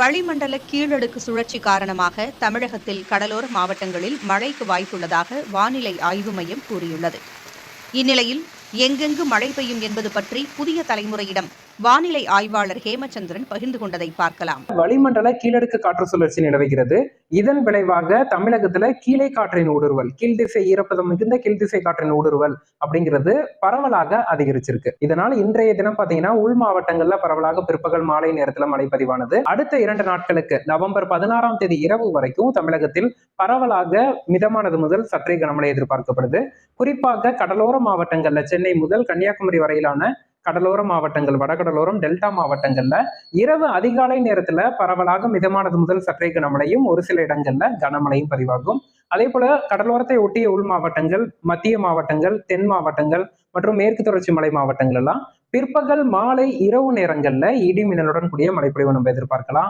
வளிமண்டல கீழடுக்கு சுழற்சி காரணமாக தமிழகத்தில் கடலோர மாவட்டங்களில் மழைக்கு வாய்ப்புள்ளதாக வானிலை ஆய்வு மையம் கூறியுள்ளது. இந்நிலையில் எங்கெங்கு மழை பெய்யும் என்பது பற்றி புதிய தலைமுறையிடம் வானிலை ஆய்வாளர் ஹேமச்சந்திரன் பகிர்ந்து கொண்டதை பார்க்கலாம். வளிமண்டல கீழடுக்கு காற்று சுழற்சி நிலவுகிறது. இதன் விளைவாக தமிழகத்துல கீழே காற்றின் ஊடுருவல், கீழ்திசை ஈரப்பதம் மிகுந்த கீழ்திசை காற்றின் ஊடுருவல் அப்படிங்கிறது பரவலாக அதிகரிச்சிருக்கு. இதனால் இன்றைய தினம் பாத்தீங்கன்னா உள் மாவட்டங்கள்ல பரவலாக பிற்பகல் மாலை நேரத்துல மழை பதிவானது. அடுத்த 2 நாட்களுக்கு நவம்பர் 16ஆம் தேதி இரவு வரைக்கும் தமிழகத்தில் பரவலாக மிதமானது முதல் சற்றே கனமழை எதிர்பார்க்கப்படுது. குறிப்பாக கடலோர மாவட்டங்கள்ல சென்னை முதல் கன்னியாகுமரி வரையிலான கடலோர மாவட்டங்கள், வடகடலோரம், டெல்டா மாவட்டங்கள்ல இரவு அதிகாலை நேரத்துல பரவலாக மிதமானது முதல் சற்றே கனமழையும் ஒரு சில இடங்கள்ல கனமழையும் பதிவாகும். அதே போல கடலோரத்தை ஒட்டிய உள் மாவட்டங்கள், மத்திய மாவட்டங்கள், தென் மாவட்டங்கள் மற்றும் மேற்கு தொடர்ச்சி மலை மாவட்டங்கள் எல்லாம் பிற்பகல் மாலை இரவு நேரங்கள்ல இடி மின்னலுடன் கூடிய மழைப்பொழிவு நம்ம எதிர்பார்க்கலாம்.